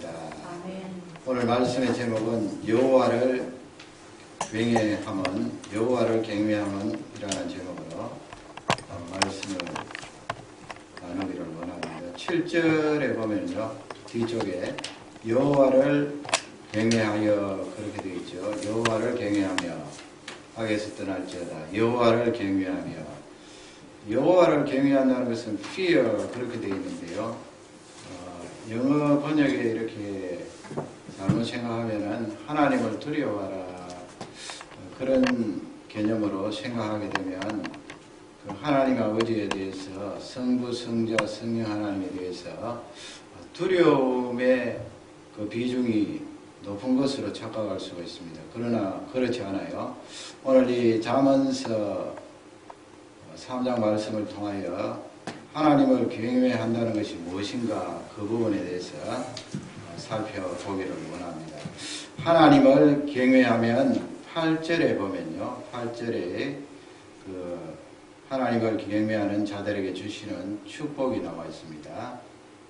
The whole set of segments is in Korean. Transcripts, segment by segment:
축복합니다. 아멘. 오늘 말씀의 제목은 여호와를 경외함은 여호와를 경외함은 이라는 제목으로 말씀을 나누기를 원합니다. 7절에 보면요, 뒤쪽에 여호와를 경외하여 그렇게 되어 있죠. 여호와를 경외하며 악에서 떠날지어다. 여호와를 경외하며, 여호와를 경외한다는 것은 fear 그렇게 되어 있는데요. 영어 번역에 이렇게 잘못 생각하면은 하나님을 두려워하라 그런 개념으로 생각하게 되면 그 하나님 아버지에 대해서 성부, 성자, 성령 하나님에 대해서 두려움의 그 비중이 높은 것으로 착각할 수가 있습니다. 그러나 그렇지 않아요. 오늘 이 잠언서 3장 말씀을 통하여 하나님을 경외한다는 것이 무엇인가 그 부분에 대해서 살펴보기를 원합니다. 하나님을 경외하면 8절에 보면요, 8절에 그 하나님을 경외하는 자들에게 주시는 축복이 나와 있습니다.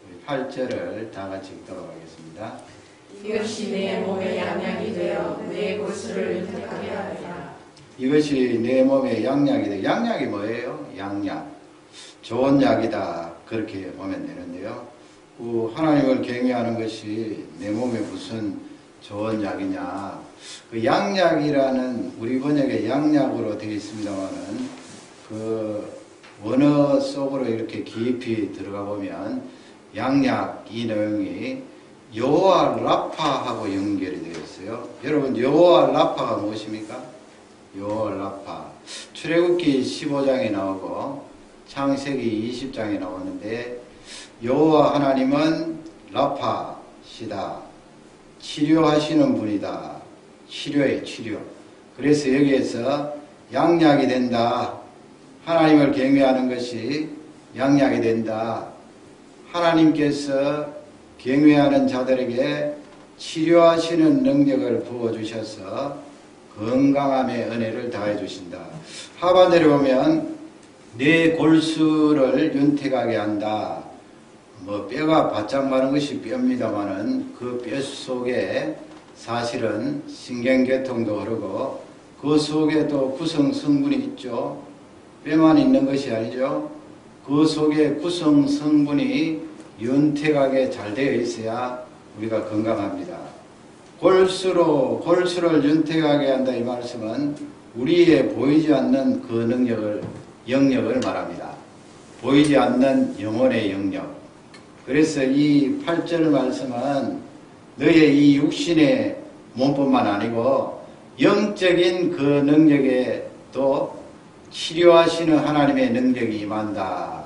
우리 8절을 다 같이 읽도록 하겠습니다. 이것이 내 몸의 양약이 되어 내 골수를 윤택하게 하리라. 이것이 내 몸의 양약이 되어, 양약이 뭐예요? 양약. 좋은 약이다 그렇게 보면 되는데요. 하나님을 경외하는 것이 내 몸에 무슨 좋은 약이냐. 그 양약이라는 우리 번역에 양약으로 되어 있습니다만은 그 원어 속으로 이렇게 깊이 들어가 보면 양약 이 내용이 여호와 라파하고 연결이 되어 있어요. 여러분, 여호와 라파가 무엇입니까? 여호와 라파. 출애굽기 15장에 나오고 창세기 20장에 나오는데 여호와 하나님은 라파시다. 치료하시는 분이다. 치료예요, 치료. 그래서 여기에서 양약이 된다. 하나님을 경외하는 것이 양약이 된다. 하나님께서 경외하는 자들에게 치료하시는 능력을 부어주셔서 건강함의 은혜를 더해 주신다. 하반절에 보면 내 골수를 윤택하게 한다. 뼈가 바짝 마른 것이 뼈입니다마는 그 뼈 속에 사실은 신경계통도 흐르고 그 속에 또 구성 성분이 있죠. 뼈만 있는 것이 아니죠. 그 속에 구성 성분이 윤택하게 잘 되어 있어야 우리가 건강합니다. 골수를 윤택하게 한다 이 말씀은 우리의 보이지 않는 그 영역을 말합니다. 보이지 않는 영혼의 영역. 그래서 이 8절 말씀은 너의 이 육신의 몸뿐만 아니고 영적인 그 능력에 또 치료하시는 하나님의 능력이 임한다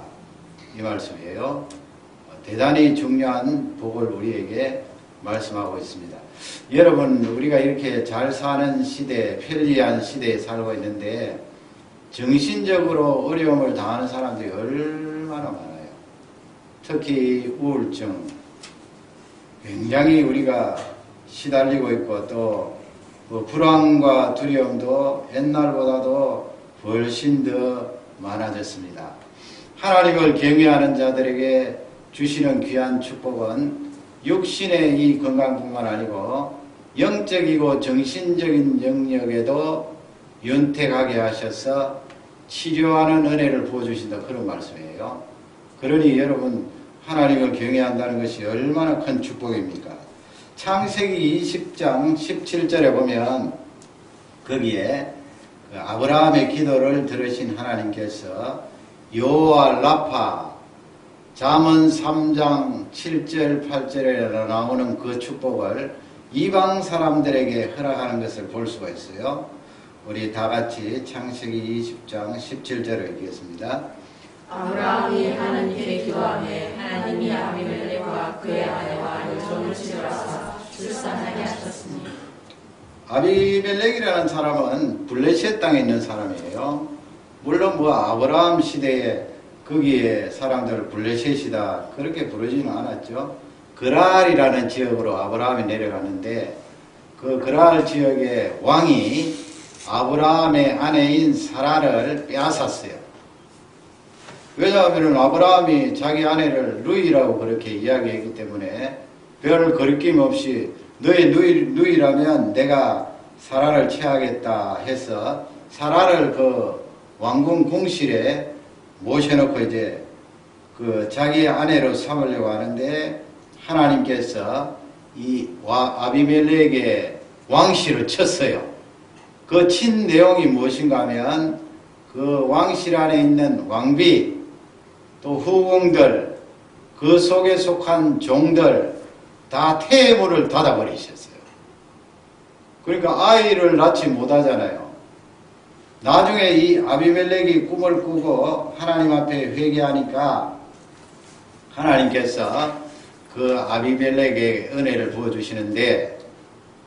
이 말씀이에요. 대단히 중요한 복을 우리에게 말씀하고 있습니다. 여러분, 우리가 이렇게 잘 사는 시대, 편리한 시대에 살고 있는데 정신적으로 어려움을 당하는 사람들이 얼마나 많아요. 특히 우울증 굉장히 우리가 시달리고 있고 또 불안과 두려움도 옛날보다도 훨씬 더 많아졌습니다. 하나님을 경외하는 자들에게 주시는 귀한 축복은 육신의 이 건강뿐만 아니고 영적이고 정신적인 영역에도 윤택하게 하셔서 치료하는 은혜를 부어주신다 그런 말씀이에요. 그러니 여러분, 하나님을 경외한다는 것이 얼마나 큰 축복입니까? 창세기 20장 17절에 보면 거기에 그 아브라함의 기도를 들으신 하나님께서 여호와 라파, 잠언 3장 7절 8절에 나오는 그 축복을 이방 사람들에게 허락하는 것을 볼 수가 있어요. 우리 다 같이 창세기 20장 17절을 읽겠습니다. 아브라함이 하나님께 기도하며 하나님이 아비멜렉과 그의 아내와 여종을 치료하사 출산하게 하셨으니. 아비멜렉이라는 사람은 블레셋 땅에 있는 사람이에요. 물론 아브라함 시대에 거기에 사람들을 블레셋이다 그렇게 부르지는 않았죠. 그랄이라는 지역으로 아브라함이 내려가는데 그 그랄 지역의 왕이 아브라함의 아내인 사라를 빼앗았어요. 왜냐하면 아브라함이 자기 아내를 루이라고 그렇게 이야기했기 때문에 별 거리낌 없이 너의 누이라면 내가 사라를 취하겠다 해서 사라를 그 왕궁 궁실에 모셔놓고 이제 그 자기 아내로 삼으려고 하는데 하나님께서 이 아비멜렉의 왕실을 쳤어요. 그 친 내용이 무엇인가 하면 그 왕실 안에 있는 왕비 또 후궁들 그 속에 속한 종들 다 태문을 닫아버리셨어요. 그러니까 아이를 낳지 못하잖아요. 나중에 이 아비멜렉이 꿈을 꾸고 하나님 앞에 회개하니까 하나님께서 그 아비멜렉에게 은혜를 부어주시는데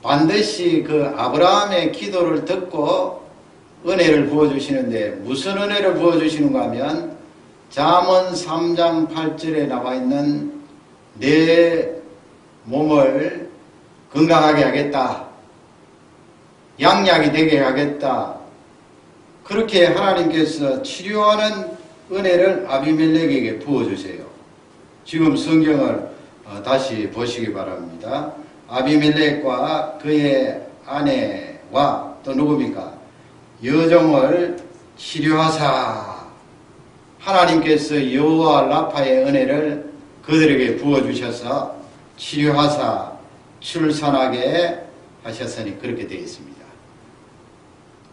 반드시 그 아브라함의 기도를 듣고 은혜를 부어주시는데 무슨 은혜를 부어주시는가 하면 잠언 3장 8절에 나와 있는 내 몸을 건강하게 하겠다. 양약이 되게 하겠다. 그렇게 하나님께서 치료하는 은혜를 아비멜렉에게 부어주세요. 지금 성경을 다시 보시기 바랍니다. 아비멜렉과 그의 아내와 또 누굽니까? 여종을 치료하사 하나님께서 여호와 라파의 은혜를 그들에게 부어주셔서 치료하사 출산하게 하셨으니 그렇게 되어 있습니다.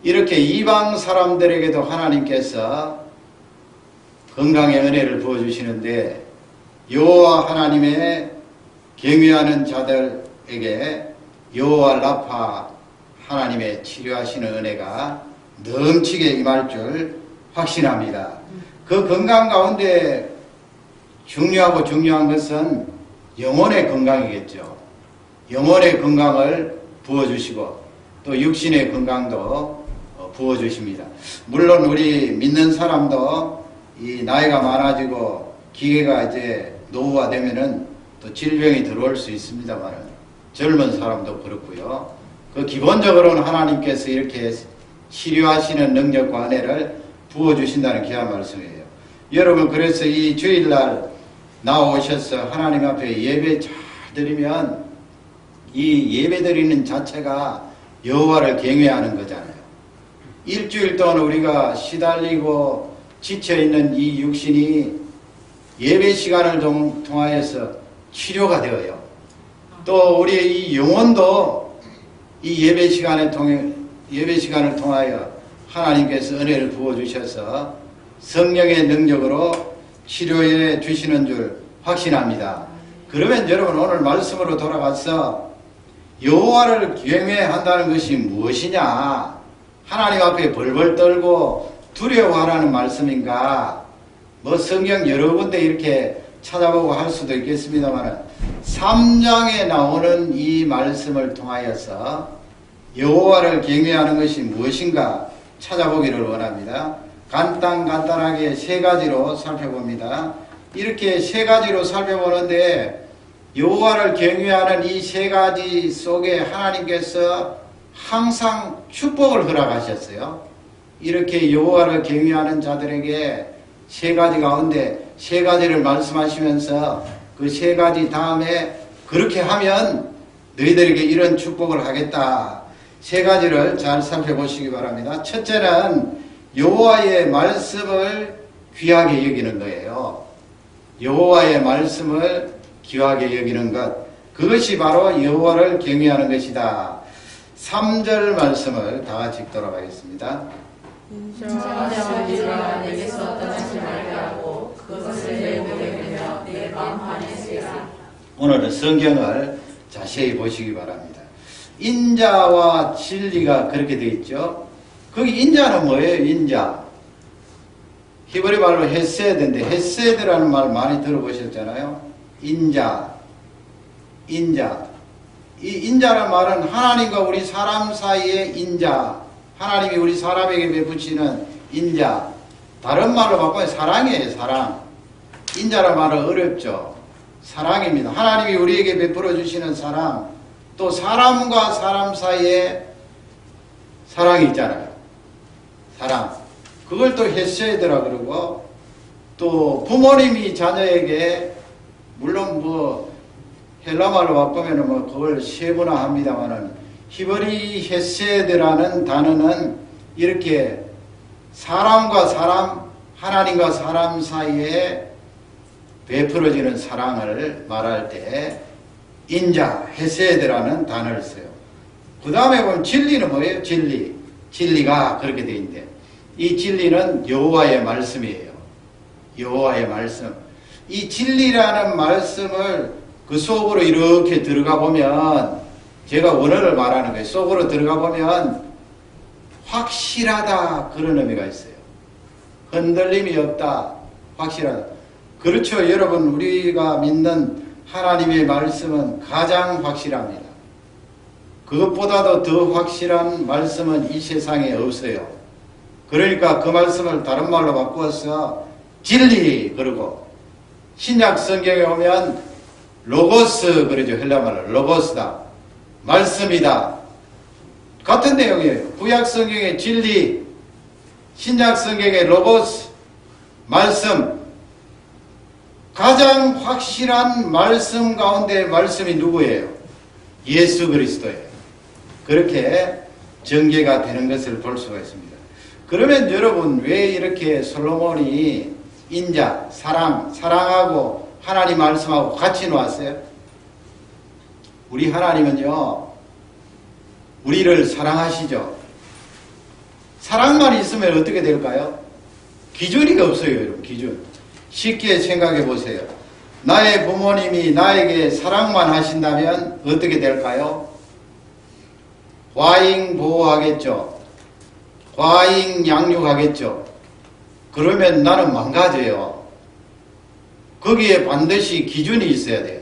이렇게 이방 사람들에게도 하나님께서 건강의 은혜를 부어주시는데 여호와 하나님의 경외하는 자들에게 여호와 라파 하나님의 치료하시는 은혜가 넘치게 임할 줄 확신합니다. 그 건강 가운데 중요한 것은 영혼의 건강이겠죠. 영혼의 건강을 부어주시고 또 육신의 건강도 부어주십니다. 물론 우리 믿는 사람도 이 나이가 많아지고 기계가 이제 노후화 되면은 또 질병이 들어올 수 있습니다만 젊은 사람도 그렇고요. 그 기본적으로는 하나님께서 이렇게 치료하시는 능력과 은혜를 부어주신다는 귀한 말씀이에요. 여러분 그래서 이 주일날 나오셔서 하나님 앞에 예배 잘 드리면 이 예배 드리는 자체가 여호와를 경외하는 거잖아요. 일주일 동안 우리가 시달리고 지쳐있는 이 육신이 예배 시간을 통하여서 치료가 되어요. 또 우리의 이 영혼도 이 예배 시간을 통하여 하나님께서 은혜를 부어주셔서 성령의 능력으로 치료해 주시는 줄 확신합니다. 그러면 여러분 오늘 말씀으로 돌아가서 여호와를 경외한다는 것이 무엇이냐? 하나님 앞에 벌벌 떨고 두려워하라는 말씀인가? 뭐 성경 여러 군데 이렇게 찾아보고 할 수도 있겠습니다만 3장에 나오는 이 말씀을 통하여서 여호와를 경외하는 것이 무엇인가 찾아보기를 원합니다. 간단하게 세 가지로 살펴봅니다. 이렇게 세 가지로 살펴보는데 여호와를 경외하는 이 세 가지 속에 하나님께서 항상 축복을 허락하셨어요. 이렇게 여호와를 경외하는 자들에게 세 가지 가운데 세 가지를 말씀하시면서 그 세 가지 다음에 그렇게 하면 너희들에게 이런 축복을 하겠다. 세 가지를 잘 살펴보시기 바랍니다. 첫째는 여호와의 말씀을 귀하게 여기는 거예요. 여호와의 말씀을 귀하게 여기는 것. 그것이 바로 여호와를 경외하는 것이다. 3절 말씀을 다 같이 읽도록 하겠습니다. 인자와 아버지가 내게서 떠나지 말게 하고 그것을 내 목에 매며 내 마음 안에 새라. 오늘은 성경을 자세히 보시기 바랍니다. 인자와 진리가 그렇게 되어 있죠. 거기 인자는 뭐예요? 인자. 히브리 말로 헤세드인데 헤세드라는 말 많이 들어보셨잖아요. 인자. 이 인자라는 말은 하나님과 우리 사람 사이의 인자. 하나님이 우리 사람에게 베푸시는 인자. 다른 말로 바꾸면 사랑이에요. 사랑. 인자라는 말은 어렵죠. 사랑입니다. 하나님이 우리에게 베풀어 주시는 사랑. 또 사람과 사람 사이에 사랑이 있잖아요. 사랑. 그걸 또 헤세드라 그러고 또 부모님이 자녀에게 물론 뭐 헬라말로 바꾸면 뭐 그걸 세분화합니다만은 히브리 헤세드라는 단어는 이렇게 사람과 사람, 하나님과 사람 사이에 베풀어지는 사랑을 말할 때 인자, 헤세드라는 단어를 써요. 그 다음에 보면 진리는 뭐예요? 진리. 진리가 그렇게 되어 있는데 이 진리는 여호와의 말씀이에요. 여호와의 말씀. 이 진리라는 말씀을 그 속으로 이렇게 들어가 보면 제가 원어를 말하는 거예요. 속으로 들어가 보면 확실하다 그런 의미가 있어요. 흔들림이 없다. 확실하다. 그렇죠. 여러분 우리가 믿는 하나님의 말씀은 가장 확실합니다. 그것보다도 더 확실한 말씀은 이 세상에 없어요. 그러니까 그 말씀을 다른 말로 바꾸어서 진리 그러고 신약 성경에 오면 로고스 그러죠. 헬라말로 로고스다. 말씀이다. 같은 내용이에요. 구약 성경의 진리, 신약 성경의 로고스, 말씀. 가장 확실한 말씀 가운데 말씀이 누구예요? 예수 그리스도예요. 그렇게 전개가 되는 것을 볼 수가 있습니다. 그러면 여러분 왜 이렇게 솔로몬이 인자, 사랑하고 하나님 말씀하고 같이 놓았어요? 우리 하나님은요, 우리를 사랑하시죠. 사랑만 있으면 어떻게 될까요? 기준이 없어요, 여러분. 기준. 쉽게 생각해 보세요. 나의 부모님이 나에게 사랑만 하신다면 어떻게 될까요? 과잉 보호하겠죠. 과잉 양육하겠죠. 그러면 나는 망가져요. 거기에 반드시 기준이 있어야 돼요.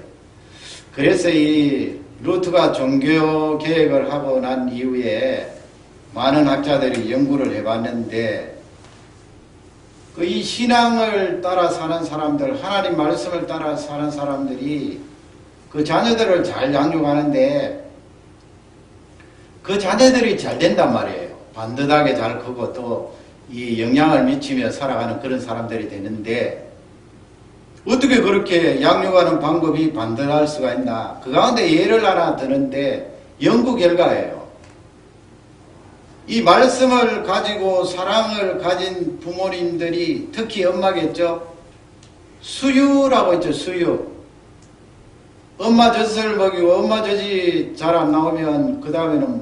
그래서 이 루트가 종교 개혁을 하고 난 이후에 많은 학자들이 연구를 해봤는데 이 신앙을 따라 사는 사람들, 하나님 말씀을 따라 사는 사람들이 그 자녀들을 잘 양육하는데 그 자녀들이 잘 된단 말이에요. 반듯하게 잘 크고 또 이 영향을 미치며 살아가는 그런 사람들이 되는데 어떻게 그렇게 양육하는 방법이 반듯할 수가 있나? 그 가운데 예를 하나 드는데 연구 결과예요. 이 말씀을 가지고 사랑을 가진 부모님들이 특히 엄마겠죠. 수유라고 있죠. 수유. 엄마 젖을 먹이고 엄마 젖이 잘 안 나오면 그 다음에는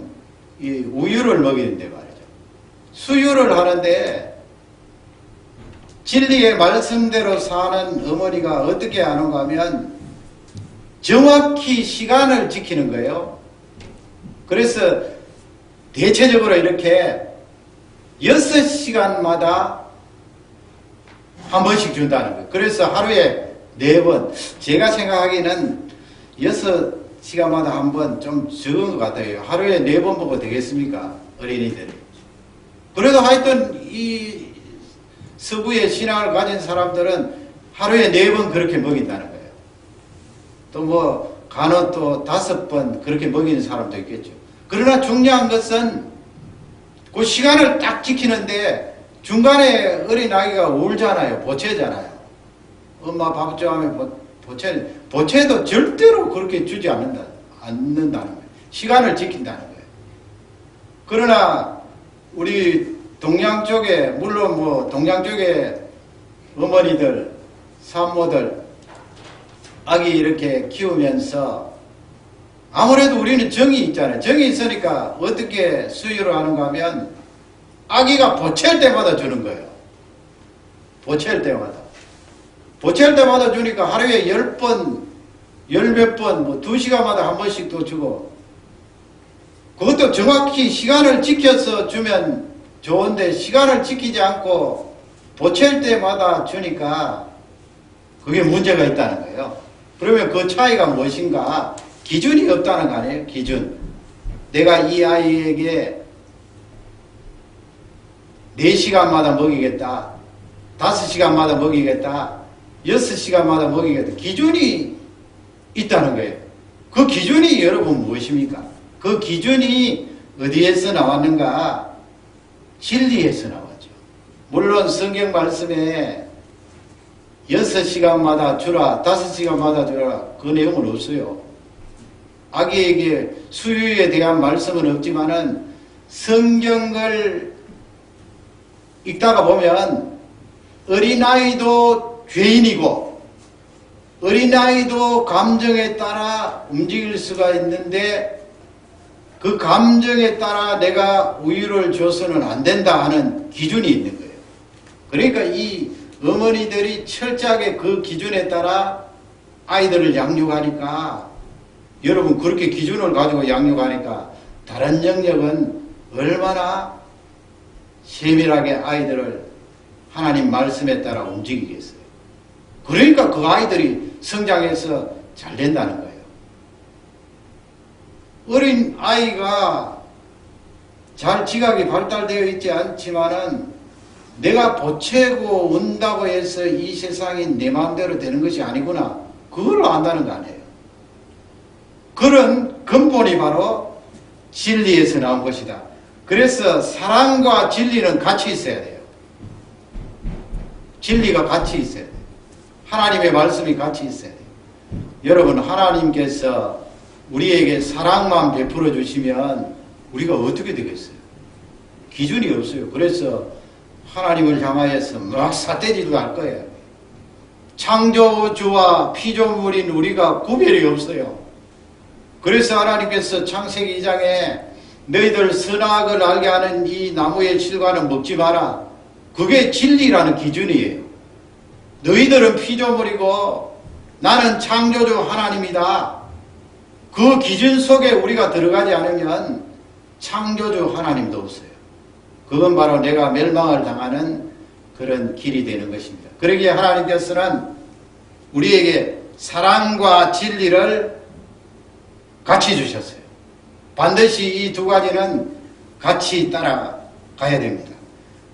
이 우유를 먹이는데 말이죠. 수유를 하는데 진리의 말씀대로 사는 어머니가 어떻게 하는가 하면 정확히 시간을 지키는 거예요. 그래서 대체적으로 이렇게 6시간마다 한 번씩 준다는 거예요. 그래서 하루에 4번. 제가 생각하기에는 6시간마다 한 번 좀 적은 것 같아요. 하루에 4번 먹어도 되겠습니까? 어린이들이. 그래도 하여튼 이 서구의 신앙을 가진 사람들은 하루에 4번 그렇게 먹인다는 거예요. 또 뭐 간혹 또 5번 그렇게 먹이는 사람도 있겠죠. 그러나 중요한 것은 그 시간을 딱 지키는데 중간에 어린아이가 울잖아요. 보채잖아요. 엄마 밥 줘 하면 보채도 절대로 그렇게 주지 않는다는 거예요. 시간을 지킨다는 거예요. 그러나 우리 동양 쪽에 물론 뭐 동양 쪽에 어머니들, 산모들 아기 이렇게 키우면서 아무래도 우리는 정이 있잖아요. 정이 있으니까 어떻게 수유를 하는가 하면 아기가 보챌 때마다 주는 거예요. 보챌 때마다. 보챌 때마다 주니까 하루에 10번, 10몇 번, 뭐 2시간마다 한 번씩 또 주고 그것도 정확히 시간을 지켜서 주면 좋은데 시간을 지키지 않고 보챌 때마다 주니까 그게 문제가 있다는 거예요. 그러면 그 차이가 무엇인가? 기준이 없다는 거 아니에요? 기준. 내가 이 아이에게 4시간마다 먹이겠다. 5시간마다 먹이겠다. 6시간마다 먹이겠다. 기준이 있다는 거예요. 그 기준이 여러분 무엇입니까? 그 기준이 어디에서 나왔는가? 진리에서 나왔죠. 물론 성경 말씀에 6시간마다 주라, 5시간마다 주라 그 내용은 없어요. 아기에게 수유에 대한 말씀은 없지만은 성경을 읽다가 보면 어린아이도 죄인이고 어린아이도 감정에 따라 움직일 수가 있는데 그 감정에 따라 내가 우유를 줘서는 안 된다 하는 기준이 있는 거예요. 그러니까 이 어머니들이 철저하게 그 기준에 따라 아이들을 양육하니까 여러분 그렇게 기준을 가지고 양육하니까 다른 영역은 얼마나 세밀하게 아이들을 하나님 말씀에 따라 움직이겠어요. 그러니까 그 아이들이 성장해서 잘 된다는 거예요. 어린 아이가 잘 지각이 발달되어 있지 않지만은 내가 보채고 온다고 해서 이 세상이 내 마음대로 되는 것이 아니구나. 그걸 안다는 거 아니에요. 그런 근본이 바로 진리에서 나온 것이다. 그래서 사랑과 진리는 같이 있어야 돼요. 진리가 같이 있어야 돼요. 하나님의 말씀이 같이 있어야 돼요. 여러분, 하나님께서 우리에게 사랑만 베풀어 주시면 우리가 어떻게 되겠어요? 기준이 없어요. 그래서 하나님을 향하여서 막 삿대질도 할 거예요. 창조주와 피조물인 우리가 구별이 없어요. 그래서 하나님께서 창세기 2장에 너희들 선악을 알게 하는 이 나무의 실과는 먹지 마라. 그게 진리라는 기준이에요. 너희들은 피조물이고 나는 창조주 하나님이다. 그 기준 속에 우리가 들어가지 않으면 창조주 하나님도 없어요. 그건 바로 내가 멸망을 당하는 그런 길이 되는 것입니다. 그러기에 하나님께서는 우리에게 사랑과 진리를 같이 주셨어요. 반드시 이 두 가지는 같이 따라가야 됩니다.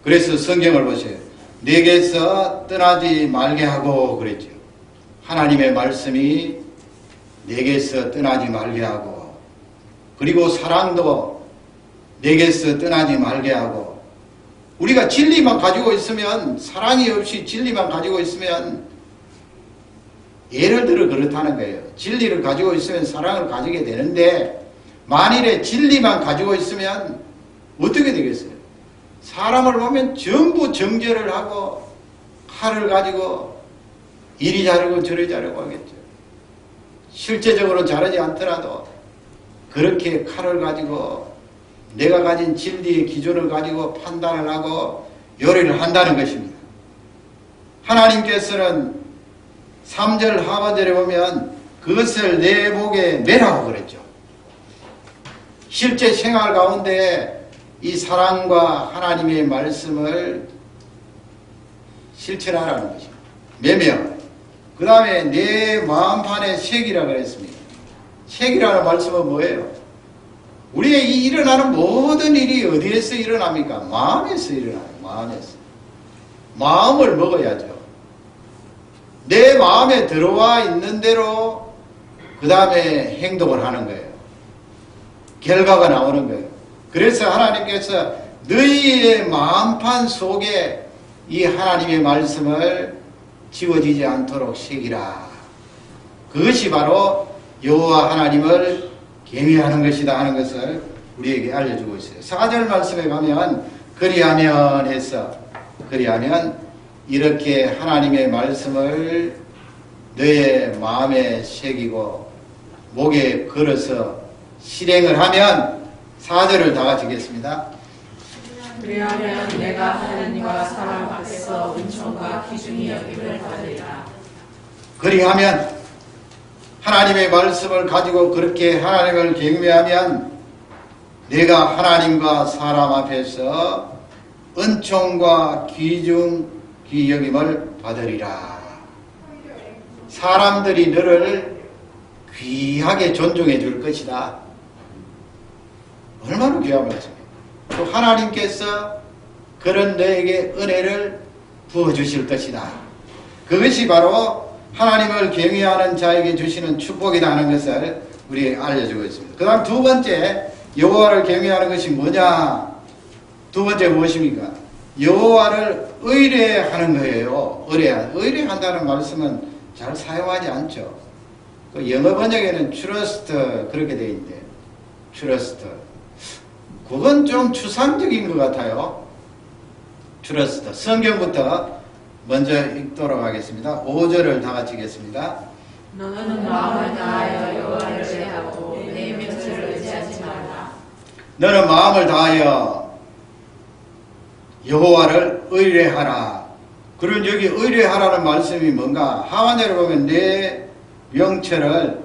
그래서 성경을 보세요. 내게서 떠나지 말게 하고 그랬죠. 하나님의 말씀이 내게서 떠나지 말게 하고, 그리고 사랑도 내게서 떠나지 말게 하고, 우리가 진리만 가지고 있으면, 사랑이 없이 진리만 가지고 있으면, 예를 들어 그렇다는 거예요. 진리를 가지고 있으면 사랑을 가지게 되는데 만일에 진리만 가지고 있으면 어떻게 되겠어요? 사람을 보면 전부 정죄를 하고 칼을 가지고 이리 자르고 저리 자르고 하겠죠. 실제적으로 자르지 않더라도 그렇게 칼을 가지고 내가 가진 진리의 기준을 가지고 판단을 하고 요리를 한다는 것입니다. 하나님께서는 3절 하반절에 보면 그것을 내 목에 매라고 그랬죠. 실제 생활 가운데 이 사랑과 하나님의 말씀을 실천하라는 것입니다. 매며 그 다음에 내 마음판에 새기라 그랬습니다. 새기라는 말씀은 뭐예요? 우리의 이 일어나는 모든 일이 어디에서 일어납니까? 마음에서 일어나요. 마음에서. 마음을 먹어야죠. 내 마음에 들어와 있는 대로 그 다음에 행동을 하는 거예요. 결과가 나오는 거예요. 그래서 하나님께서 너희의 마음판 속에 이 하나님의 말씀을 지워지지 않도록 새기라. 그것이 바로 여호와 하나님을 경외하는 것이다 하는 것을 우리에게 알려주고 있어요. 4절 말씀에 가면 그리하면 해서 그리하면 이렇게 하나님의 말씀을 너의 마음에 새기고 목에 걸어서 실행을 하면 4절을 다 같이 읽겠습니다. 그리하면 내가 하나님과 사람 앞에서 은총과 기중이 여김을 받으리라. 그리하면 하나님의 말씀을 가지고 그렇게 하나님을 경외하면 내가 하나님과 사람 앞에서 은총과 기중 귀여김을 받으리라. 사람들이 너를 귀하게 존중해 줄 것이다. 얼마나 귀한 말씀이에요. 또 하나님께서 그런 너에게 은혜를 부어주실 것이다. 그것이 바로 하나님을 경외하는 자에게 주시는 축복이다 하는 것을 우리에게 알려주고 있습니다. 그 다음 두 번째, 여호와를 경외하는 것이 뭐냐? 두 번째 무엇입니까? 여호와를 의뢰하는 거예요. 의뢰한다는 말씀은 잘 사용하지 않죠. 그 영어 번역에는 trust 그렇게 되어 있는데 trust 그건 좀 추상적인 것 같아요. trust 성경부터 먼저 읽도록 하겠습니다. 5절을 다 같이 읽겠습니다. 너는 마음을 다하여 여호와를 의지하고 내 명철을 의지하지 말라. 너는 마음을 다하여 여호와를 의뢰하라. 그럼 여기 의뢰하라는 말씀이 뭔가? 하반절에 보면 내 명철을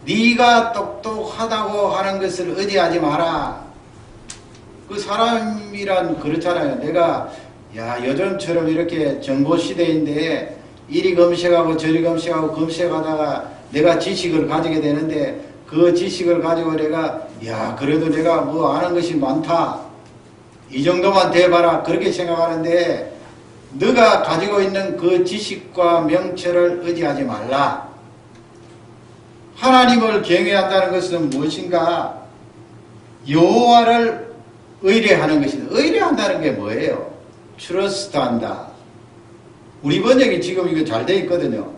네가 똑똑하다고 하는 것을 의지하지 마라. 그 사람이란 그렇잖아요. 내가 요즘처럼 이렇게 정보시대인데 이리 검색하고 저리 검색하고 검색하다가 내가 지식을 가지게 되는데 그 지식을 가지고 내가 그래도 내가 뭐 아는 것이 많다. 이 정도만 돼봐라. 그렇게 생각하는데 너가 가지고 있는 그 지식과 명철을 의지하지 말라. 하나님을 경외한다는 것은 무엇인가? 여호와를 의뢰하는 것이다. 의뢰한다는 게 뭐예요? 트러스트한다. 우리 번역이 지금 이거 잘 돼 있거든요.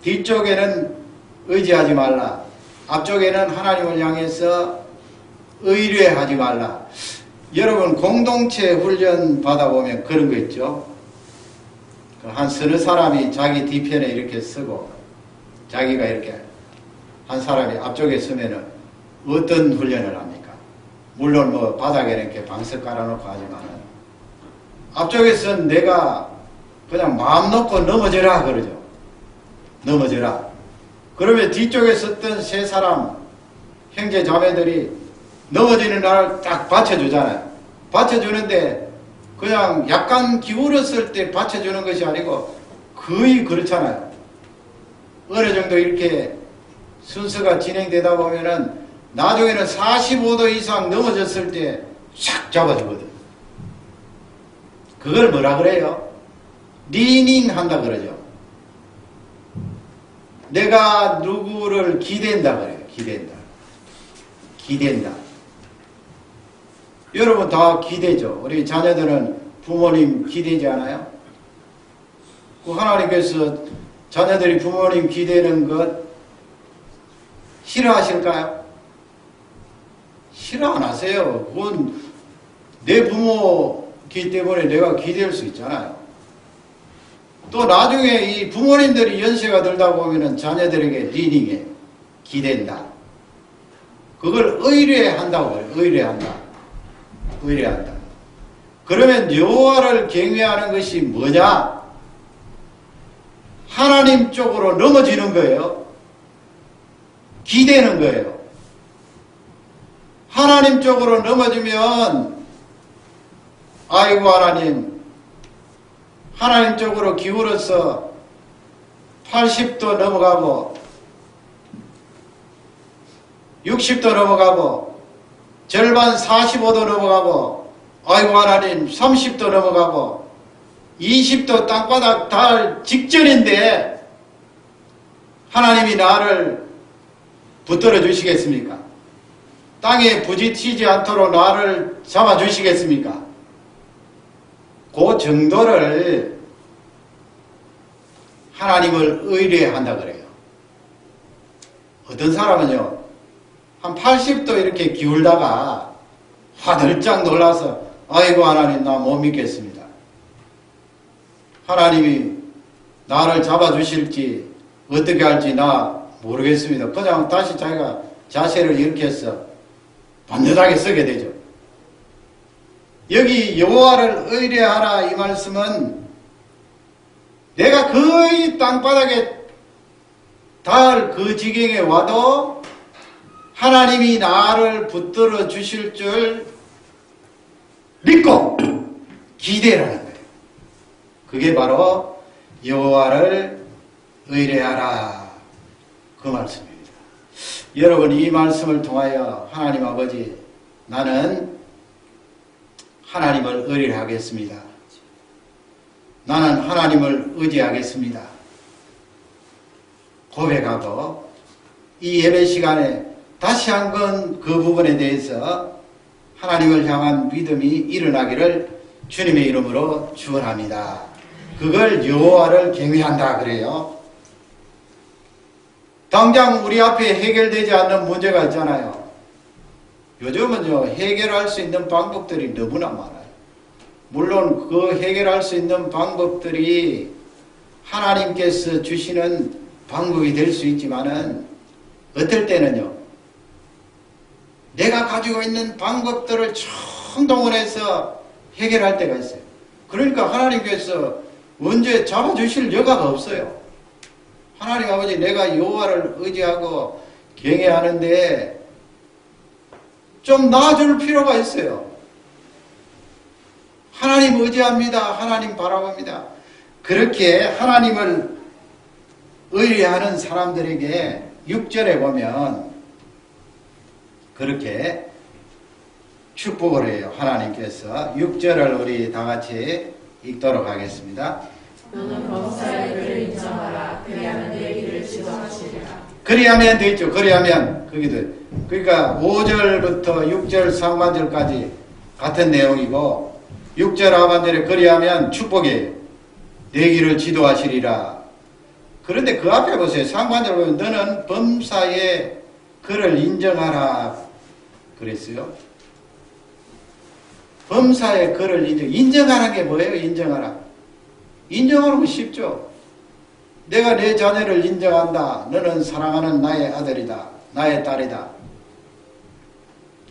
뒤쪽에는 의지하지 말라. 앞쪽에는 하나님을 향해서 의뢰하지 말라. 여러분 공동체 훈련 받아보면 그런 거 있죠. 한 서너 사람이 자기 뒤편에 이렇게 서고 자기가 이렇게 한 사람이 앞쪽에 서면은 어떤 훈련을 합니까? 물론 뭐 바닥에 이렇게 방석 깔아놓고 하지만은 앞쪽에서는 내가 그냥 마음 놓고 넘어져라 그러죠. 넘어져라. 그러면 뒤쪽에 섰던 세 사람 형제 자매들이 넘어지는 날을 딱 받쳐주잖아요. 받쳐주는데 그냥 약간 기울었을 때 받쳐주는 것이 아니고 거의 그렇잖아요. 어느 정도 이렇게 순서가 진행되다 보면은 나중에는 45도 이상 넘어졌을 때 샥 잡아주거든. 그걸 뭐라 그래요? 리닝 한다 그러죠. 내가 누구를 기댄다 그래요. 기댄다. 여러분 다 기대죠. 우리 자녀들은 부모님 기대지 않아요? 그 하나님께서 자녀들이 부모님 기대는 것 싫어하실까요? 싫어 안 하세요. 그건 내 부모기 때문에 내가 기댈 수 있잖아요. 또 나중에 이 부모님들이 연세가 들다 보면은 자녀들에게 리닝해. 기댄다. 그걸 의뢰한다고 해요. 의뢰한다. 그러면 여호와를 경외하는 것이 뭐냐? 하나님 쪽으로 넘어지는 거예요. 기대는 거예요. 하나님 쪽으로 넘어지면 아이고 하나님 쪽으로 기울어서 80도 넘어가고 60도 넘어가고 절반 45도 넘어가고 아이고 하나님 30도 넘어가고 20도 땅바닥 닿을 직전인데 하나님이 나를 붙들어 주시겠습니까? 땅에 부딪히지 않도록 나를 잡아 주시겠습니까? 그 정도를 하나님을 의뢰한다 그래요. 어떤 사람은요, 한 80도 이렇게 기울다가 화들짝 놀라서 아이고 하나님 나 못 믿겠습니다. 하나님이 나를 잡아주실지 어떻게 할지 나 모르겠습니다. 그냥 다시 자기가 자세를 이렇게 해서 반듯하게 서게 되죠. 여기 여호와를 의뢰하라 이 말씀은 내가 거의 땅바닥에 닿을 그 지경에 와도 하나님이 나를 붙들어 주실 줄 믿고 기대라는 거예요. 그게 바로 여호와를 의뢰하라 그 말씀입니다. 여러분 이 말씀을 통하여 하나님 아버지 나는 하나님을 의뢰하겠습니다. 나는 하나님을 의지하겠습니다. 고백하고 이 예배 시간에 다시 한번 그 부분에 대해서 하나님을 향한 믿음이 일어나기를 주님의 이름으로 축원합니다. 그걸 여호와를 경외한다 그래요. 당장 우리 앞에 해결되지 않는 문제가 있잖아요. 요즘은요, 해결할 수 있는 방법들이 너무나 많아요. 물론 그 해결할 수 있는 방법들이 하나님께서 주시는 방법이 될 수 있지만은 어떨 때는요, 내가 가지고 있는 방법들을 총동원해서 해결할 때가 있어요. 그러니까 하나님께서 언제 잡아주실 여가가 없어요. 하나님 아버지, 내가 여호와를 의지하고 경외하는데 좀 놔줄 필요가 있어요. 하나님 의지합니다. 하나님 바라봅니다. 그렇게 하나님을 의뢰하는 사람들에게 6절에 보면 그렇게 축복을 해요. 하나님께서 6절을 우리 다 같이 읽도록 하겠습니다. 너는 범사의 길을 인정하라. 그리하면 내 길을 지도하시리라. 그리하면 돼 있죠. 그리하면 거기도 그러니까 5절부터 6절 상반절까지 같은 내용이고 6절 하반절에 그리하면 축복이에요. 내 길을 지도하시리라. 그런데 그 앞에 보세요. 상반절 보면 너는 범사의 그를 인정하라 그랬어요. 범사의 그를 인정하는 게 뭐예요? 인정하라. 인정하는 건 쉽죠. 내가 내 자녀를 인정한다. 너는 사랑하는 나의 아들이다. 나의 딸이다.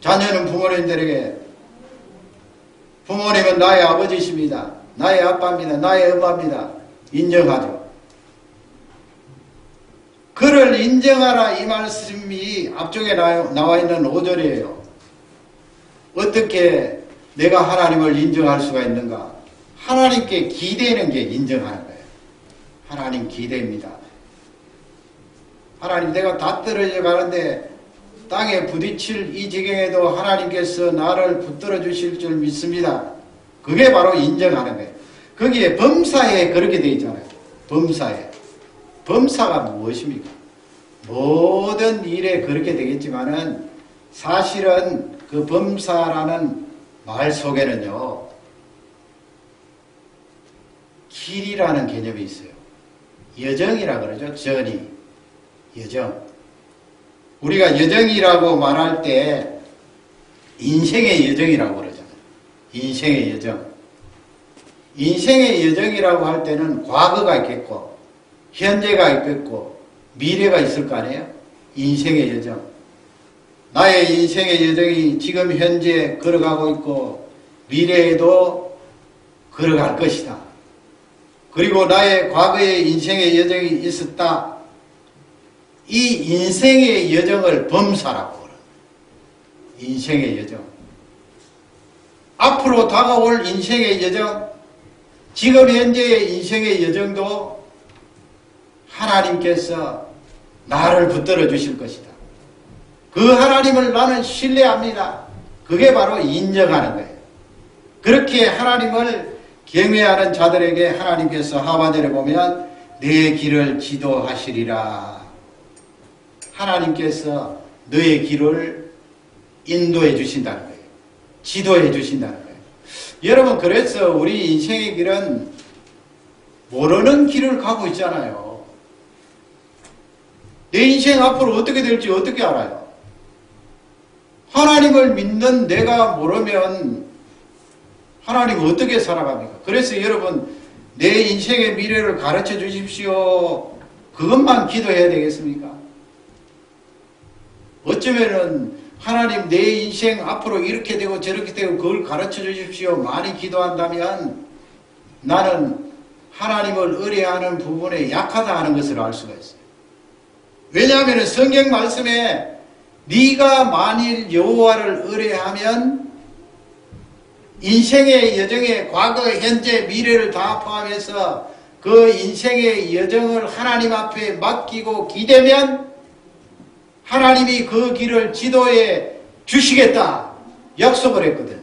자녀는 부모님들에게 부모님은 나의 아버지십니다. 나의 아빠입니다. 나의 엄마입니다. 인정하죠. 그를 인정하라 이 말씀이 앞쪽에 나와 있는 5절이에요. 어떻게 내가 하나님을 인정할 수가 있는가? 하나님께 기대는 게 인정하는 거예요. 하나님 기대입니다. 하나님 내가 다 떨어져 가는데 땅에 부딪힐 이 지경에도 하나님께서 나를 붙들어 주실 줄 믿습니다. 그게 바로 인정하는 거예요. 거기에 범사에 그렇게 되어 있잖아요. 범사에. 범사가 무엇입니까? 모든 일에 그렇게 되겠지만은 사실은 그 범사라는 말 속에는요, 길이라는 개념이 있어요. 여정이라 그러죠. 저니. 여정. 우리가 여정이라고 말할 때 인생의 여정이라고 그러잖아요. 인생의 여정. 인생의 여정이라고 할 때는 과거가 있겠고 현재가 있겠고 미래가 있을 거 아니에요? 인생의 여정. 나의 인생의 여정이 지금 현재 걸어가고 있고 미래에도 걸어갈 것이다. 그리고 나의 과거의 인생의 여정이 있었다. 이 인생의 여정을 범사라고 그래요. 인생의 여정. 앞으로 다가올 인생의 여정, 지금 현재의 인생의 여정도 하나님께서 나를 붙들어 주실 것이다. 그 하나님을 나는 신뢰합니다. 그게 바로 인정하는 거예요. 그렇게 하나님을 경외하는 자들에게 하나님께서 하반절에 보면 내 길을 지도하시리라. 하나님께서 너의 길을 인도해 주신다는 거예요. 지도해 주신다는 거예요. 여러분, 그래서 우리 인생의 길은 모르는 길을 가고 있잖아요. 내 인생 앞으로 어떻게 될지 어떻게 알아요? 하나님을 믿는 내가 모르면 하나님 어떻게 살아갑니까? 그래서 여러분, 내 인생의 미래를 가르쳐 주십시오. 그것만 기도해야 되겠습니까? 어쩌면은 하나님 내 인생 앞으로 이렇게 되고 저렇게 되고 그걸 가르쳐 주십시오. 많이 기도한다면 나는 하나님을 의뢰하는 부분에 약하다 하는 것을 알 수가 있어요. 왜냐하면 성경 말씀에 네가 만일 여호와를 의뢰하면 인생의 여정에 과거, 현재, 미래를 다 포함해서 그 인생의 여정을 하나님 앞에 맡기고 기대면 하나님이 그 길을 지도해 주시겠다 약속을 했거든.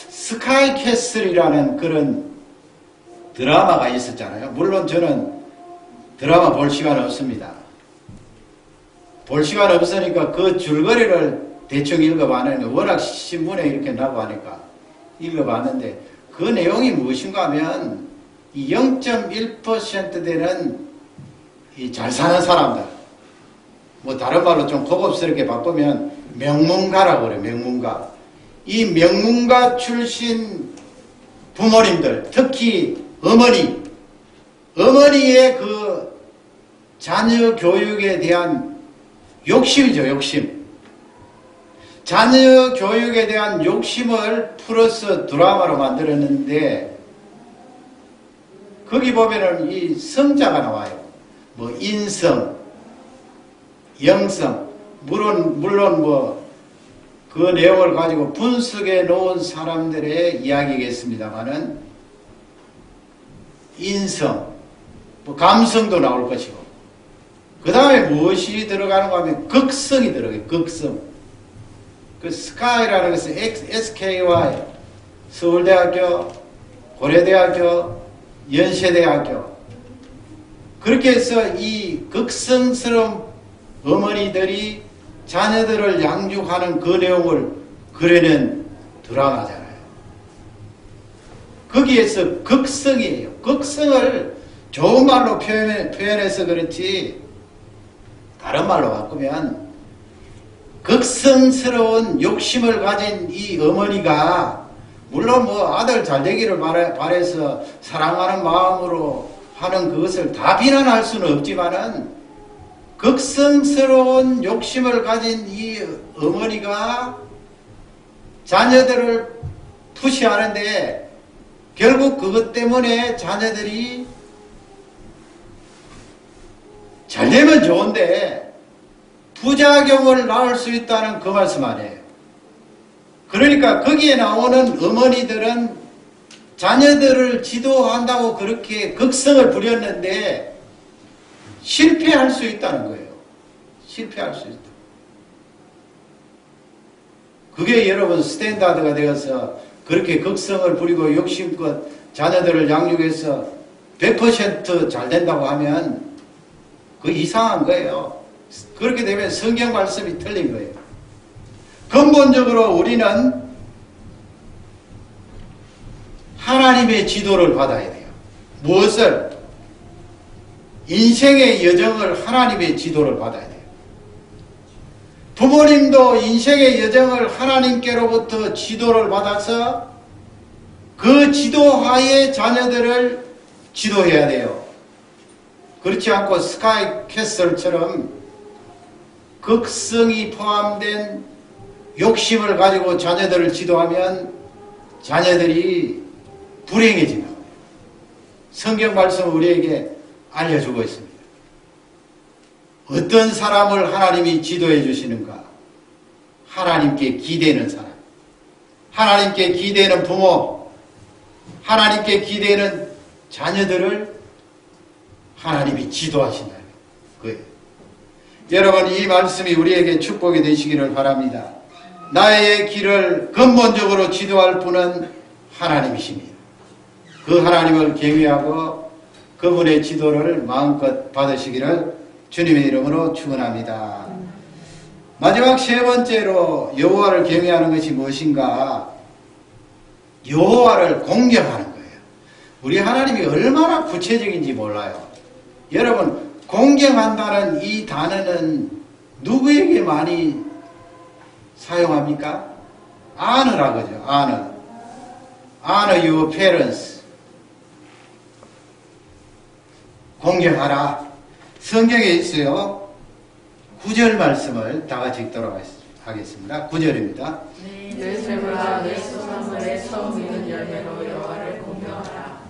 스카이캐슬이라는 그런 드라마가 있었잖아요. 물론 저는 드라마 볼 시간 없습니다. 볼 시간 없으니까 그 줄거리를 대충 읽어봤는데 워낙 신문에 이렇게 나고 하니까 읽어봤는데 그 내용이 무엇인가 하면 0.1% 되는 이 잘 사는 사람들, 뭐 다른 말로 좀 고급스럽게 바꾸면 명문가라고 그래요. 명문가. 이 명문가 출신 부모님들, 특히 어머니의 그 자녀 교육에 대한 욕심이죠. 욕심. 자녀 교육에 대한 욕심을 풀어서 드라마로 만들었는데, 거기 보면은 이 성자가 나와요. 뭐 인성, 영성, 물론 뭐 그 내용을 가지고 분석해 놓은 사람들의 이야기겠습니다만은, 인성, 뭐 감성도 나올 것이고, 그 다음에 무엇이 들어가는가 하면 극성이 들어가요. 극성. 그 스카이라는 것은 SKY, 서울대학교, 고려대학교, 연세대학교. 그렇게 해서 이 극성스러운 어머니들이 자녀들을 양육하는 그 내용을 그려낸 드라마잖아요. 거기에서 극성이에요. 극성을 좋은 말로 표현해서 그렇지, 다른 말로 바꾸면 극성스러운 욕심을 가진 이 어머니가, 물론 뭐 아들 잘 되기를 바라서 사랑하는 마음으로 하는 그것을 다 비난할 수는 없지만은, 극성스러운 욕심을 가진 이 어머니가 자녀들을 푸시하는데, 결국 그것 때문에 자녀들이 잘 되면 좋은데 부작용을 낳을 수 있다는 그 말씀 아니에요. 그러니까 거기에 나오는 어머니들은 자녀들을 지도한다고 그렇게 극성을 부렸는데 실패할 수 있다는 거예요. 실패할 수 있다. 그게 여러분 스탠다드가 되어서 그렇게 극성을 부리고 욕심껏 자녀들을 양육해서 100% 잘 된다고 하면 그 이상한 거예요. 그렇게 되면 성경 말씀이 틀린 거예요. 근본적으로 우리는 하나님의 지도를 받아야 돼요. 무엇을? 인생의 여정을 하나님의 지도를 받아야 돼요. 부모님도 인생의 여정을 하나님께로부터 지도를 받아서 그 지도하에 자녀들을 지도해야 돼요. 그렇지 않고 스카이 캐슬처럼 극성이 포함된 욕심을 가지고 자녀들을 지도하면 자녀들이 불행해진다. 성경 말씀은 우리에게 알려주고 있습니다. 어떤 사람을 하나님이 지도해 주시는가? 하나님께 기대는 사람, 하나님께 기대는 부모, 하나님께 기대는 자녀들을 하나님이 지도하신다. 그예요. 여러분, 이 말씀이 우리에게 축복이 되시기를 바랍니다. 나의 길을 근본적으로 지도할 분은 하나님이십니다. 그 하나님을 경외하고 그분의 지도를 마음껏 받으시기를 주님의 이름으로 축원합니다. 마지막 세 번째로 여호와를 경외하는 것이 무엇인가? 여호와를 공경하는 거예요. 우리 하나님이 얼마나 구체적인지 몰라요. 여러분, 공경한다는 이 단어는 누구에게 많이 사용합니까? honor 그죠? honor. honor your parents. 공경하라. 성경에 있어요. 9절 말씀을 다 같이 읽도록 하겠습니다. 9절입니다. 내 재물과 내 소산물의 처음 있는 열매로 여호와를 공경하라.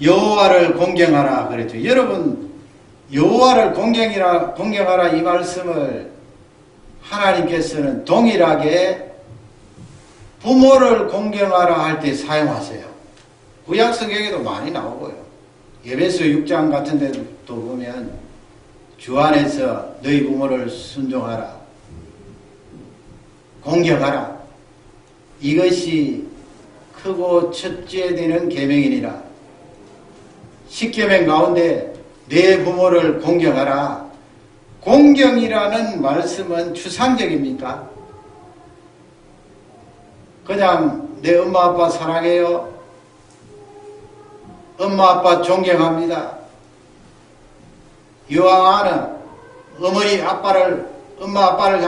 여호와를 공경하라 그랬죠. 여러분, 여호와를 공경하라 이 말씀을 하나님께서는 동일하게 부모를 공경하라 할 때 사용하세요. 구약 성경에도 많이 나오고요. 에베소 6장 같은 데도 보면 주 안에서 너희 부모를 순종하라, 공경하라. 이것이 크고 첫째 되는 계명이니라. 10계명 가운데 내 부모를 공경하라. 공경이라는 말씀은 추상적입니까? 그냥 내 엄마 아빠 사랑해요. 엄마 아빠 존경합니다. 이와 아는 엄마 아빠를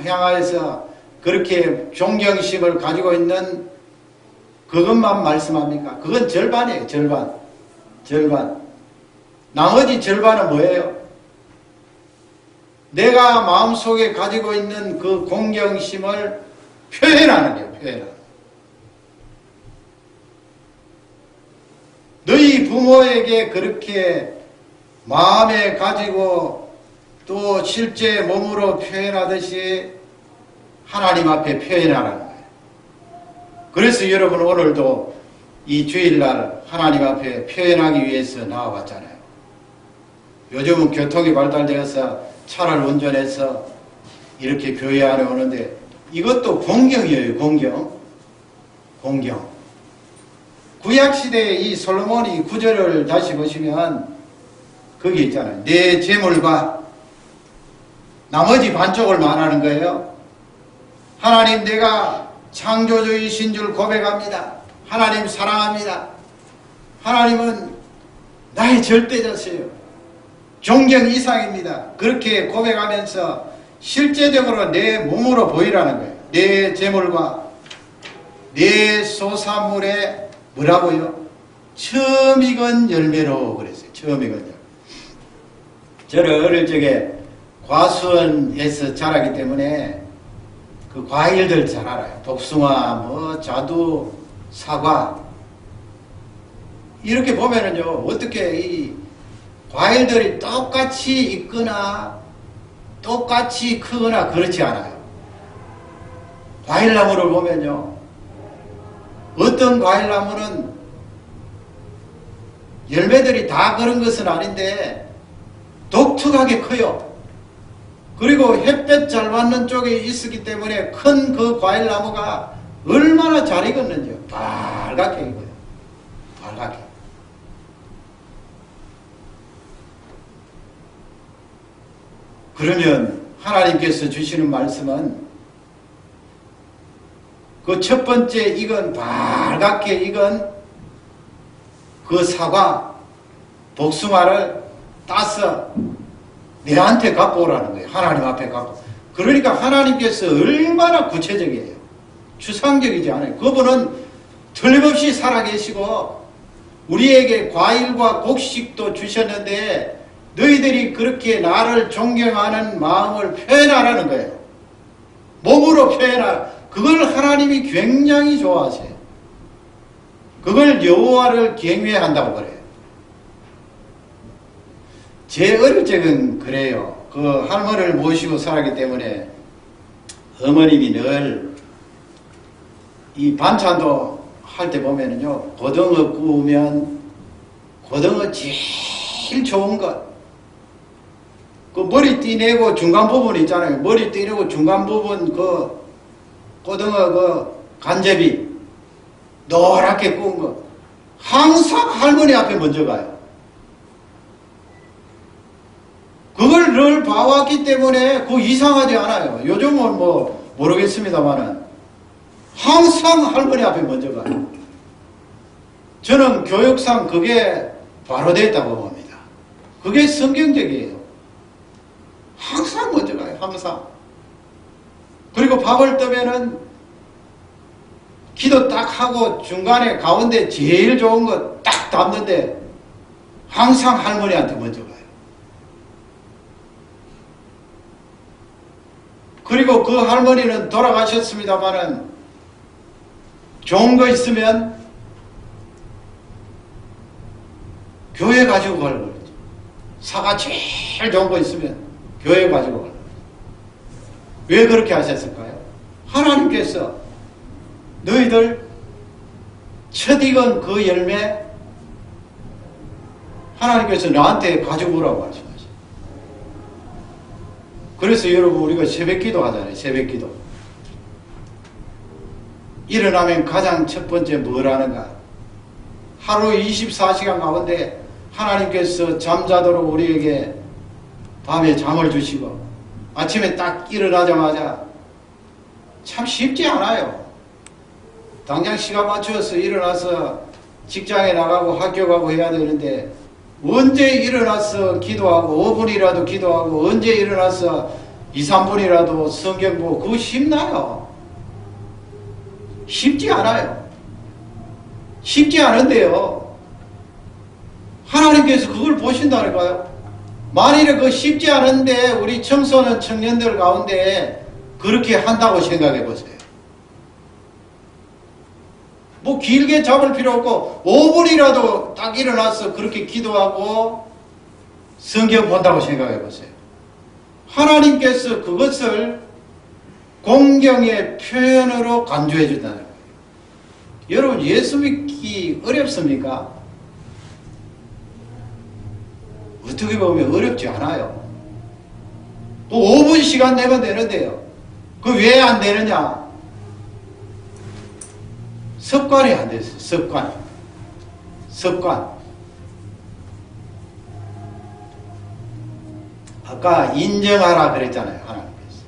향하여서 그렇게 존경심을 가지고 있는 그것만 말씀합니까? 그건 절반이에요. 절반. 나머지 절반은 뭐예요? 내가 마음속에 가지고 있는 그 공경심을 표현하는 거예요. 표현하는. 너희 부모에게 그렇게 마음에 가지고 또 실제 몸으로 표현하듯이 하나님 앞에 표현하라는 거예요. 그래서 여러분 오늘도 이 주일날 하나님 앞에 표현하기 위해서 나와봤잖아요. 요즘은 교통이 발달되어서 차를 운전해서 이렇게 교회 안에 오는데 이것도 공경이에요. 공경. 구약시대에 이 솔로몬이 구절을 다시 보시면 거기 있잖아요. 내 재물과 나머지 반쪽을 말하는 거예요. 하나님 내가 창조주이신 줄 고백합니다. 하나님 사랑합니다. 하나님은 나의 절대자세요. 존경 이상입니다. 그렇게 고백하면서 실제적으로 내 몸으로 보이라는 거예요. 내 재물과 내 소산물에 뭐라고요? 처음 익은 열매로 그랬어요. 처음 익은 열매. 저는 어릴 적에 과수원에서 자라기 때문에 그 과일들 잘 알아요. 복숭아, 자두, 사과. 이렇게 보면은요, 어떻게 이 과일들이 똑같이 익거나 똑같이 크거나 그렇지 않아요. 과일나무를 보면요, 어떤 과일나무는 열매들이 다 그런 것은 아닌데 독특하게 커요. 그리고 햇볕 잘 받는 쪽에 있었기 때문에 큰 그 과일나무가 얼마나 잘 익었는지요. 빨갛게 익어요. 빨갛게. 그러면 하나님께서 주시는 말씀은 그 첫 번째 익은 빨갛게 익은 그 사과, 복숭아를 따서 내한테 갖고 오라는 거예요. 하나님 앞에 갖고. 그러니까 하나님께서 얼마나 구체적이에요. 추상적이지 않아요. 그분은 틀림없이 살아계시고 우리에게 과일과 곡식도 주셨는데 너희들이 그렇게 나를 존경하는 마음을 표현하라는 거예요. 몸으로 표현하라. 그걸 하나님이 굉장히 좋아하세요. 그걸 여호와를 경외한다고 그래요. 제 어릴 적은 그래요. 그 할머니를 모시고 살았기 때문에 어머님이 늘 이 반찬도 할 때 보면은요, 고등어 구우면 고등어 제일 좋은 것, 그 머리 띠내고 중간 부분 있잖아요. 머리 띠내고 중간 부분 그 고등어 그 간제비 노랗게 구운 거 항상 할머니 앞에 먼저 가요. 그걸 늘 봐왔기 때문에 그 이상하지 않아요. 요즘은 모르겠습니다만은 항상 할머니 앞에 먼저 가요. 저는 교육상 그게 바로 됐다고 봅니다. 그게 성경적이에요. 항상 먼저 가요. 항상. 그리고 밥을 뜨면은 기도 딱 하고 중간에 가운데 제일 좋은 거 딱 담는데 항상 할머니한테 먼저 가요. 그리고 그 할머니는 돌아가셨습니다마는 좋은 거 있으면 교회 가지고 가려고 그러죠. 사과 제일 좋은 거 있으면 교회 가지고 가려고. 왜 그렇게 하셨을까요? 하나님께서 너희들 첫 익은 그 열매 하나님께서 나한테 가지고 오라고 말씀하셨어요. 그래서 여러분 우리가 새벽기도 하잖아요. 새벽기도. 일어나면 가장 첫 번째 뭘 하는가? 하루 24시간 가운데 하나님께서 잠자도록 우리에게 밤에 잠을 주시고 아침에 딱 일어나자마자 참 쉽지 않아요. 당장 시간 맞춰서 일어나서 직장에 나가고 학교 가고 해야 되는데 언제 일어나서 기도하고 5분이라도 기도하고 언제 일어나서 2, 3분이라도 성경 보고 그거 쉽나요? 쉽지 않아요. 쉽지 않은데요. 하나님께서 그걸 보신다니까요. 만일에 그 쉽지 않은데 우리 청소년 청년들 가운데 그렇게 한다고 생각해 보세요. 뭐 길게 잡을 필요 없고 5분이라도 딱 일어나서 그렇게 기도하고 성경 본다고 생각해 보세요. 하나님께서 그것을 공경의 표현으로 간주해 준다는 거예요. 여러분 예수 믿기 어렵습니까? 어떻게 보면 어렵지 않아요. 또 5분 시간 내면 되는데요. 그 왜 안 되느냐? 습관이 안 됐어요. 습관. 아까 인정하라 그랬잖아요. 하나님께서.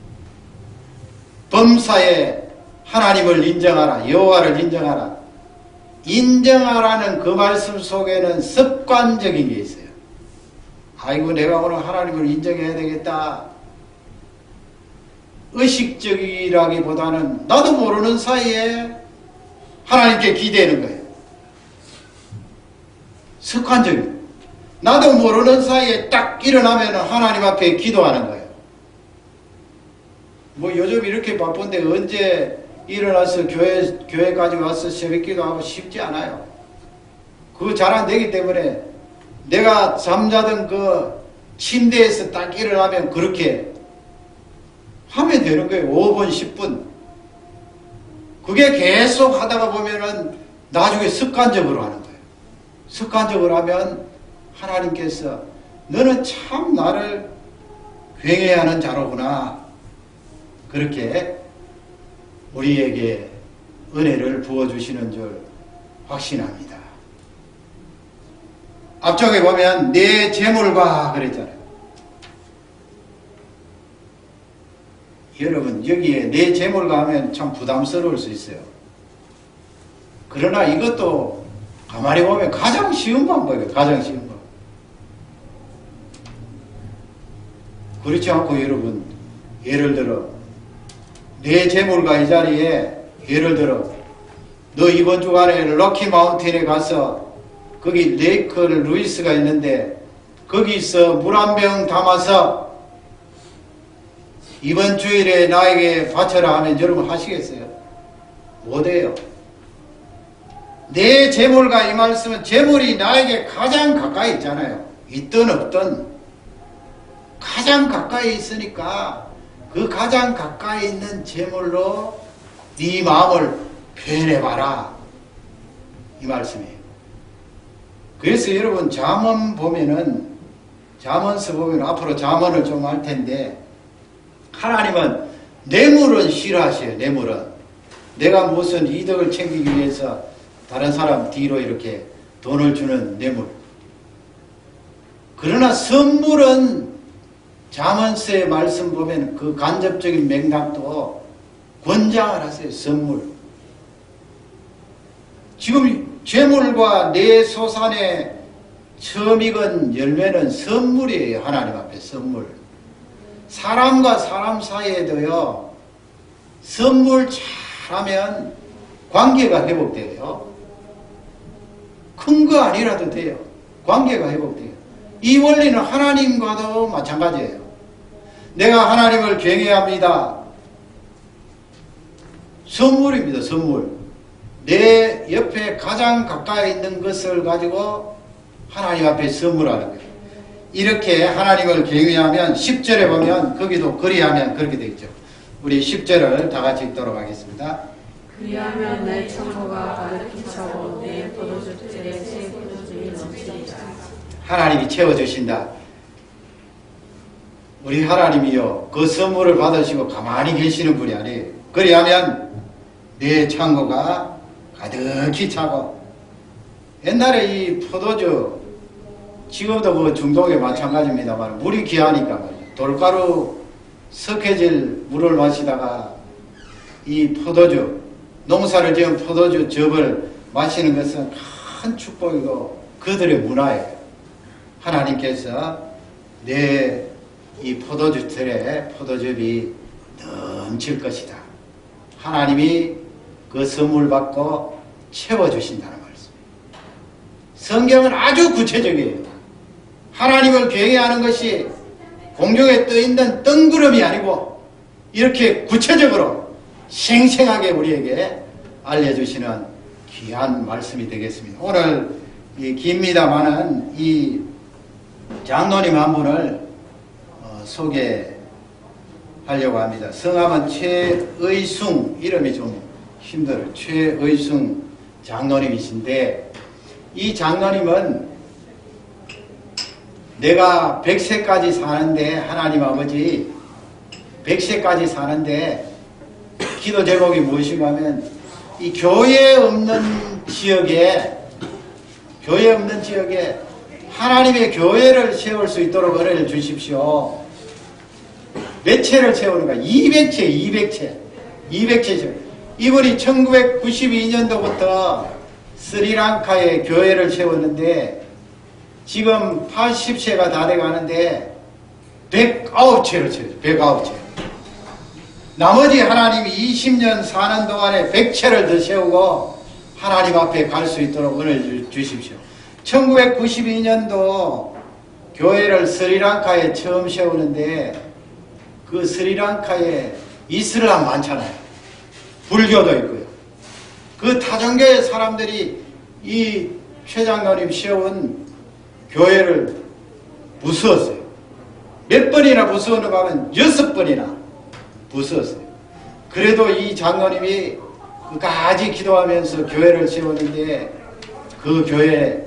범사에 하나님을 인정하라. 여호와를 인정하라. 인정하라는 그 말씀 속에는 습관적인 게 있어요. 아이고 내가 오늘 하나님을 인정해야 되겠다. 의식적이라기보다는 나도 모르는 사이에 하나님께 기대는 거예요. 습관적인. 나도 모르는 사이에 딱 일어나면 하나님 앞에 기도하는 거예요. 뭐 요즘 이렇게 바쁜데 언제 일어나서 교회까지 와서 새벽 기도하고 쉽지 않아요. 그거 잘 안 되기 때문에 내가 잠자던 그 침대에서 딱 일어나면 그렇게 하면 되는 거예요. 5분, 10분. 그게 계속 하다가 보면은 나중에 습관적으로 하는 거예요. 습관적으로 하면 하나님께서 너는 참 나를 굉해하는 자로구나. 그렇게 우리에게 은혜를 부어주시는 줄 확신합니다. 앞쪽에 보면 내 재물과 그랬잖아요. 여러분 여기에 내 재물과 하면 참 부담스러울 수 있어요. 그러나 이것도 가만히 보면 가장 쉬운 방법이에요. 가장 쉬운 방법. 그렇지 않고 여러분 예를 들어 내 재물과 이 자리에 예를 들어 너 이번 주간에 럭키 마운틴에 가서 거기 레이크 루이스가 있는데 거기서 물 한 병 담아서 이번 주일에 나에게 바쳐라 하면 여러분 하시겠어요? 못해요. 내 재물과 이 말씀은 재물이 나에게 가장 가까이 있잖아요. 있든 없든 가장 가까이 있으니까 그 가장 가까이 있는 재물로 네 마음을 표현해봐라. 이 말씀이에요. 그래서 여러분 잠언 보면은 잠언서 보면 앞으로 잠언을 좀 할 텐데 하나님은 뇌물은 싫어하셔요. 뇌물은 내가 무슨 이득을 챙기기 위해서 다른 사람 뒤로 이렇게 돈을 주는 뇌물. 그러나 선물은 잠언서의 말씀 보면 그 간접적인 맥락도 권장을 하세요. 선물. 지금 재물과 내 소산의 처음 익은 열매는 선물이에요. 하나님 앞에 선물. 사람과 사람 사이에도요, 선물 잘하면 관계가 회복돼요. 큰 거 아니라도 돼요. 관계가 회복돼요. 이 원리는 하나님과도 마찬가지예요. 내가 하나님을 경외합니다. 선물입니다. 선물. 내 옆에 가장 가까이 있는 것을 가지고 하나님 앞에 선물하는 거예요. 이렇게 하나님을 경외하면 10절에 보면 거기도 그리하면 그렇게 되어 있죠. 우리 10절을 다 같이 읽도록 하겠습니다. 그리하면 내 창고가 가득히 차고 내 포도주들의 새 포도주이 넘치리라. 하나님이 채워주신다. 우리 하나님이요 그 선물을 받으시고 가만히 계시는 분이 아니에요. 그리하면 내 창고가 가득히 차고. 옛날에 이 포도주 지금도 그 중동에 마찬가지입니다만 물이 귀하니까 말이에요. 돌가루 석회질 물을 마시다가 이 포도주 농사를 지은 포도주 즙을 마시는 것은 큰 축복이고 그들의 문화예요. 하나님께서 내 이 포도주틀에 포도즙이 넘칠 것이다. 하나님이 그 선물 받고 채워주신다는 말씀. 성경은 아주 구체적이에요. 하나님을 경외하는 것이 공중에 떠있는 뜬구름이 아니고 이렇게 구체적으로 생생하게 우리에게 알려주시는 귀한 말씀이 되겠습니다. 오늘 깁니다마는 이 장로님 한 분을 소개하려고 합니다. 성함은 최의숭, 이름이 좀 힘들어요. 최의숭 장로님이신데, 이 장로님은 내가 100세까지 사는데, 하나님 아버지 100세까지 사는데 기도 제목이 무엇인가 하면 이 교회 없는 지역에 하나님의 교회를 세울 수 있도록 은혜를 주십시오. 몇 채를 세우는가? 200채. 이분이 1992년도부터 스리랑카에 교회를 세웠는데 지금 80세가 다 돼가는데 109채를 세웠어요. 109채. 나머지 하나님이 20년 사는 동안에 100채를 더 세우고 하나님 앞에 갈 수 있도록 은혜를 주십시오. 1992년도 교회를 스리랑카에 처음 세우는데 그 스리랑카에 이슬람 많잖아요. 불교도 있고요. 그 타종교의 사람들이 이 최장로님 세운 교회를 부수었어요. 몇 번이나 부수었는가 하면 6번이나 부수었어요. 그래도 이 장로님이 끝까지 기도하면서 교회를 세웠는데 그 교회,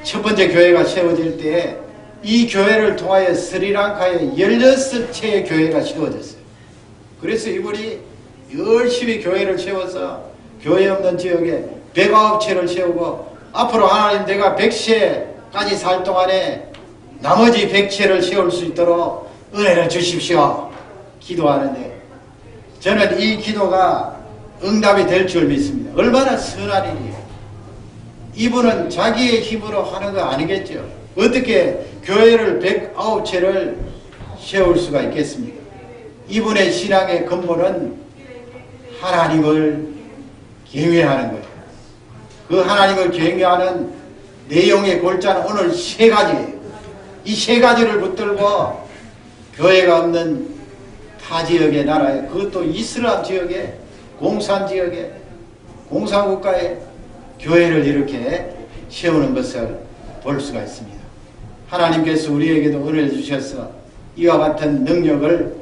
첫 번째 교회가 세워질 때 이 교회를 통하여 스리랑카에 16채의 교회가 세워졌어요. 그래서 이분이 열심히 교회를 세워서 교회 없는 지역에 109채를 세우고 앞으로 하나님 내가 100세까지 살 동안에 나머지 100채를 세울 수 있도록 은혜를 주십시오. 기도하는데 저는 이 기도가 응답이 될 줄 믿습니다. 얼마나 선한 일이에요. 이분은 자기의 힘으로 하는 거 아니겠죠. 어떻게 교회를 109채를 세울 수가 있겠습니까? 이분의 신앙의 근본은 하나님을 경외하는 거예요. 그 하나님을 경외하는 내용의 골자는 오늘 3가지예요. 이 3가지를 붙들고 교회가 없는 타 지역의 나라에, 그것도 이슬람 지역에, 공산 지역에, 공산국가에 교회를 이렇게 세우는 것을 볼 수가 있습니다. 하나님께서 우리에게도 은혜를 주셔서 이와 같은 능력을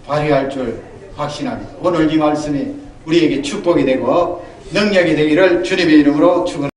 발휘할 줄 확신합니다. 오늘 이 말씀이 우리에게 축복이 되고 능력이 되기를 주님의 이름으로 축원합니다.